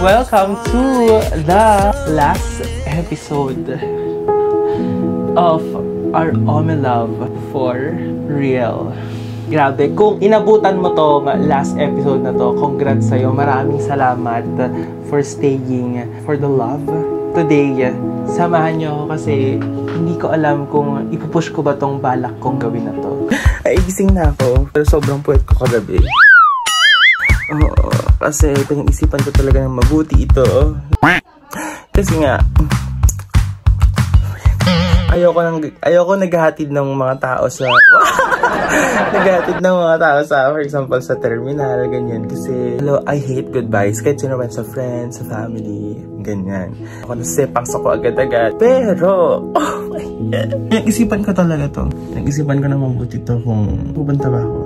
Welcome to the last episode of our Ome Love for Real. Grabe, kung inabutan mo to last episode na to, congrats sa'yo. Maraming salamat for staying for the love. Today, samahan niyo ako kasi hindi ko alam kung ipupush ko ba tong balak kong gawin na to. Ay, gising na ako, pero sobrang puwet ko kagabi. Oo, kasi pinag-isipan ko talaga ng mabuti ito. Kasi nga, ayoko naghahatid ng mga tao sa naghahatid ng mga tao sa, for example, sa terminal, ganyan. Kasi, hello, I hate goodbyes. Kahit sino man sa friends, sa family, ganyan. Ako nasipang ko agad-agad. Pero, oh my God. Nag-isipan ko talaga to. Nag-isipan ko ng mabuti to kung pupunta ba ako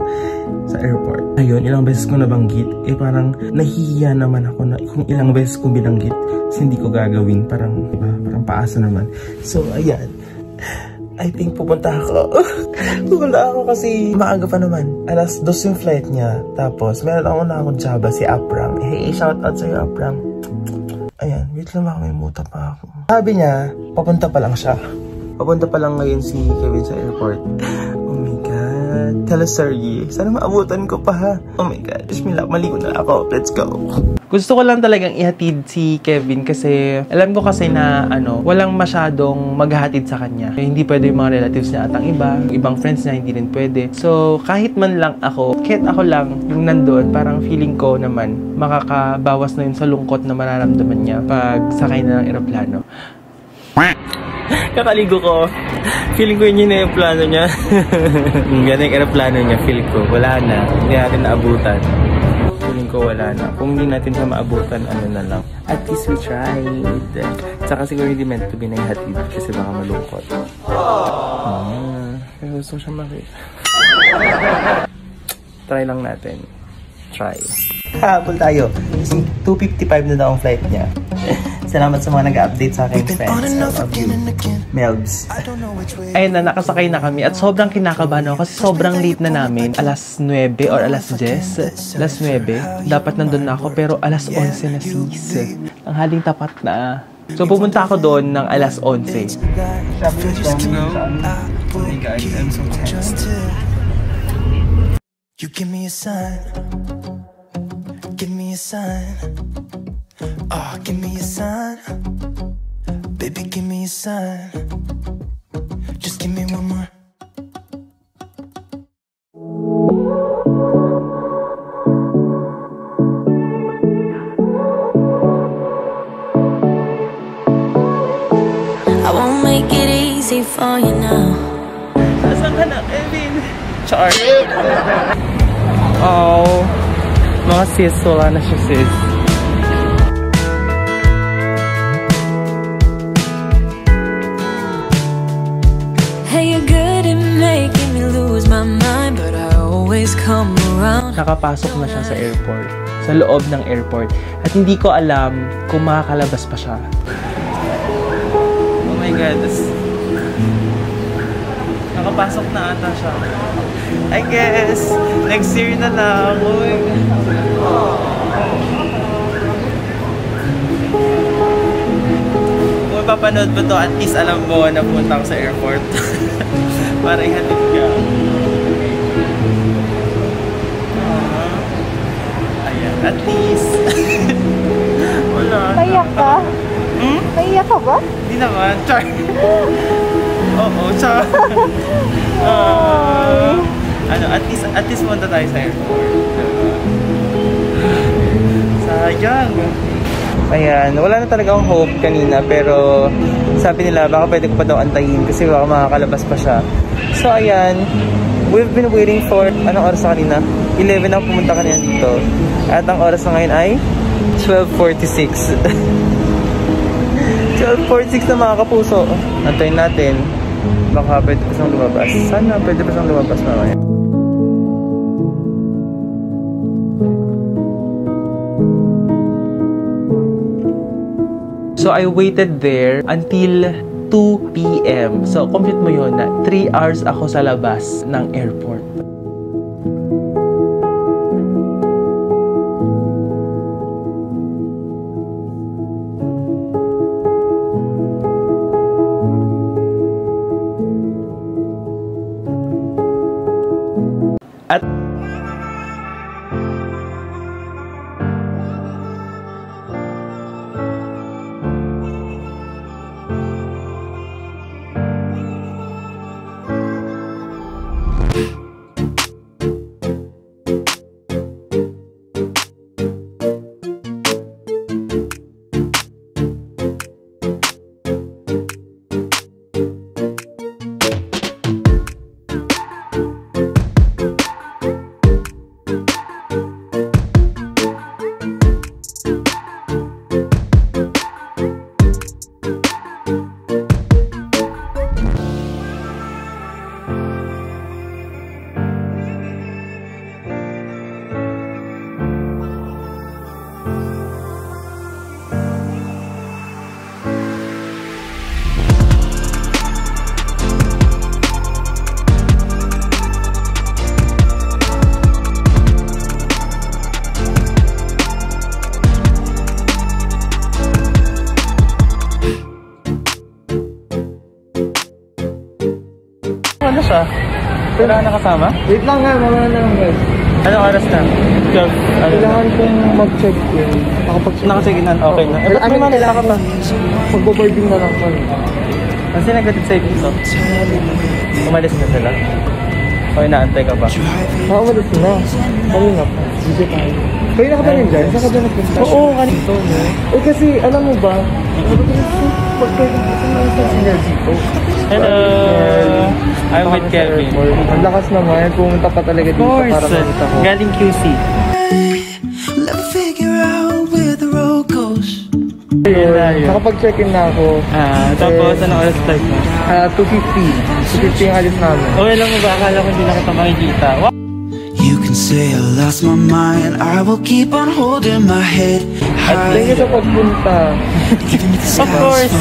sa airport. Ayun, ilang beses ko nabanggit. Parang nahihiya naman ako na kung ilang beses ko binanggit. Kasi hindi ko gagawin. Parang, diba? Parang paasa naman. So, ayan. I think pupunta ako. Pupunta ako kasi maaga pa naman. Alas 2 yung flight niya. Tapos, meron na akong Java, si Aprang. Hey, shout out sa'yo, Aprang. Ayan, wait lang ako, may muta pa ako. Sabi niya, papunta pa lang siya. Papunta pa lang ngayon si Kevin sa airport. Oh my God. Tell us, Sergi. Sana maabutan ko pa, ha? Oh my God. Bismillah, maligo na ako. Let's go. Gusto ko lang talagang ihatid si Kevin kasi alam ko kasi na walang masyadong maghahatid sa kanya. Hindi pwede yung mga relatives niya at ang ibang friends niya hindi rin pwede. So kahit man lang kahit ako lang yung nandoon, parang feeling ko naman makakabawas na yun sa lungkot na mararamdaman niya pag sakay na ng eroplano. Kakaligo ko. Feeling ko yun na yung plano niya. Yan yung eroplano niya, feel ko. Wala na. Hindi natin naabutan. Feeling ko wala na. Kung hindi natin siya maabutan, na lang. At least we tried. Tsaka siguro hindi meant to be naihatid kasi baka malungkot. Pero gusto siya makita. Try lang natin. Try. Habol tayo. 2:55 na daw ang flight niya. Salamat sa mga nag-update sa aking friends. I love you. Melbs. Ayun na, nakasakay na kami at sobrang kinakabahan ako kasi sobrang late na namin. Alas 9 or alas 10. Alas 9. Dapat nandun na ako pero alas 11 na sis. Ang haling tapat na. So pumunta ako doon ng alas 11. You give me a sign. Give me a sign. Oh, give me a sign. Baby, give me a sign. Just give me one more. I won't make it easy for you now. Nasaan ka na, Kevin? Char. Oh, mga sis, wala na siya sis. Nakapasok na siya sa airport, sa loob ng airport, at hindi ko alam kung makakalabas pa siya. Oh my God, nakapasok na ata siya. I guess, next year na lang. Oh my God. Kung mapapanood mo to, at least alam mo na pumunta ako sa airport. Para ihatid ka. Ayan, at least. Wala. Payak ka? Naiiyak ka ba? Hindi naman. Char. Oo, char. At least punta tayo sa airport. Sayang. Ayan, wala na talaga akong hope kanina pero sabi nila baka pwede ko pa daw antayin kasi baka makakalabas pa siya. So ayan, we've been waiting for, anong oras na kanina? 11 ang pumunta kanina dito. At ang oras na ngayon ay 12:46. 12:46 na mga kapuso. Antayin natin. Baka pwede pa siyang lumabas. Sana pwede pa siyang lumabas mamaya. So I waited there until 2 PM. So compute mo yun na 3 hours ako sa labas ng airport. At ano siya? Wala ka nakasama? Wait lang nga, mamaya na lang guys. Anong oras na? 12. Kailangan kong mag-check-in. Naka-check-in na? Okay na. Eh, ba't may malala ka pa? Magbo-boarding na lang kami. Kasi nagkatid sa'yo dito. Umalis na sila. O inaantay ka ba? Umalis na. Kanina pa. Dito tayo. Kaya ka ba rin dyan? Saan ka dyan nagpunta? Oo, kanito. Eh kasi, alam mo ba? Pagkain kasi na sa synergy ko. Hello! I'm with Kevin. Ang lakas naman. Pumunta pa talaga dito para makita ko. Galing QC. Let's figure out where the road goes. Nakapag-check-in na ako. Tapos anong oras flight mo? 2:50. 2:50 yung alis namin. Okay lang mo ba? Akala ko hindi na kita makikita. You can say I lost my mind. I will keep on holding my head At thank you sa pagpunta. Of course.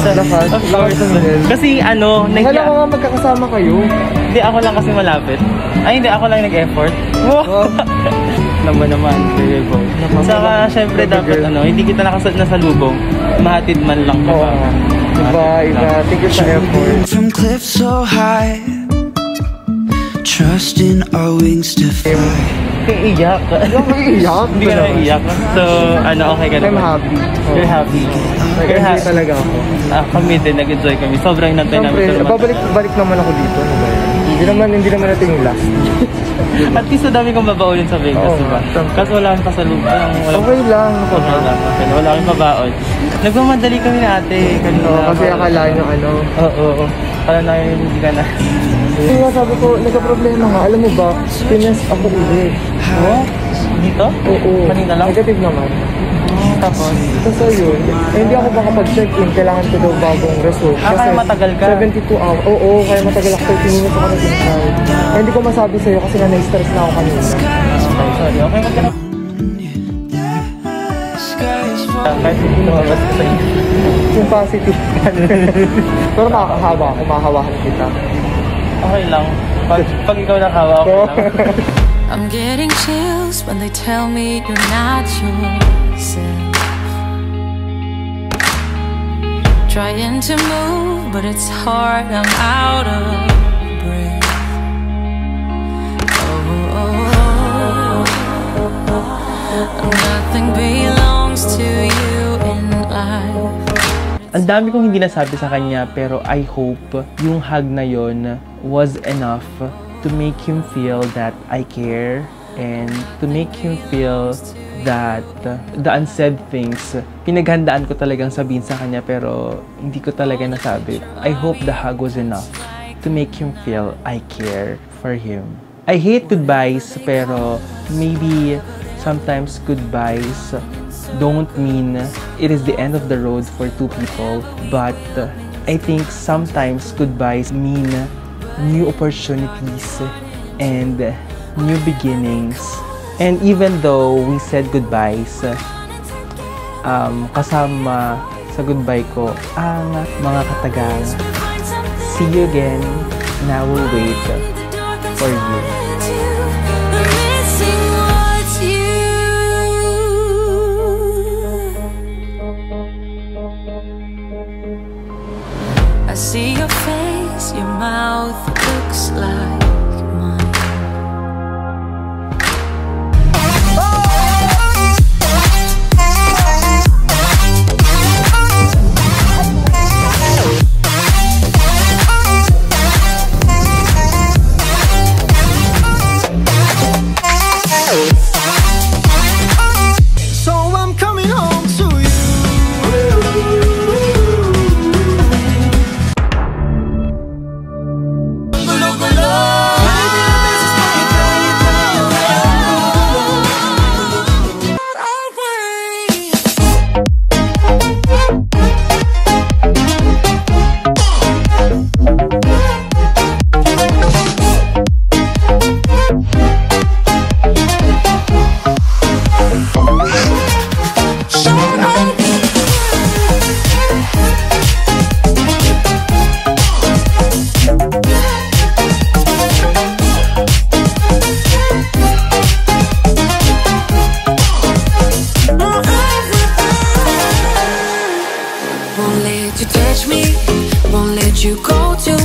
Of course. Kasi ano, Akala ko nga magkakasama kayo. Hindi, ako lang kasi malapit. Ay, hindi, ako lang nag-effort. naman, very bold. Saka, syempre, dapat, hindi kita nasalubong. Mahatid man lang ka ba? Diba, thank you sa effort. From cliffs so high, trusting our wings to fly. Iiyak. Iiyak? Hindi ka na iiyak. So, okay ka naman? I'm happy. You're happy. Nag-enjoy talaga ako. Kami din, nag-enjoy kami. Sobrang nantay namin. Siyempre, babalik naman ako dito. Hindi naman natin yung last. At least madami kong babaulin sa Vegas, diba? Kasi wala kang pasalubong. Okay lang. Wala kang pabaon. Nagmamadali kami na ate. Kasi akala nyo Oo. Akala na yun, hindi ka na. Kasi nga sabi ko, nagka-problema nga. Alam mo ba, pinest ako ulit. Dito? Oo. Kanina lang? Negative naman. Tapos? So yun, hindi ako makapag-check-in. Kailangan ko daw bagong result. Kaya matagal ka? 72 hours. Oo, kaya matagal ako. 30 minutes ako nag-inside. Hindi ko masabi sa'yo kasi na-stress na ako kanina. Okay, sorry. Okay, magkano? Kahit hindi lumabas ka sa'yo. Yung positive. Pero makakahawa ako. Mahawakan kita. Okay lang. Pag ikaw nakawa, okay lang. I'm getting chills when they tell me you're not yourself. Trying to move, but it's hard, I'm out of breath. Nothing belongs to you in life. Ang dami kong hindi nasabi sa kanya, pero I hope yung hug na yon was enough to make him feel that I care and to make him feel that the unsaid things, pinaghandaan ko talagang sabihin sa kanya pero hindi ko talaga nasabi. I hope the hug was enough to make him feel I care for him. I hate goodbyes, pero maybe sometimes goodbyes don't mean it is the end of the road for two people, but I think sometimes goodbyes mean new opportunities and new beginnings. And even though we said goodbyes, kasama sa goodbye ko ang mga katagang see you again and I will wait for you. I see your face, your mouth looks like mine. So I'm coming home to you. Won't let you touch me, won't let you go to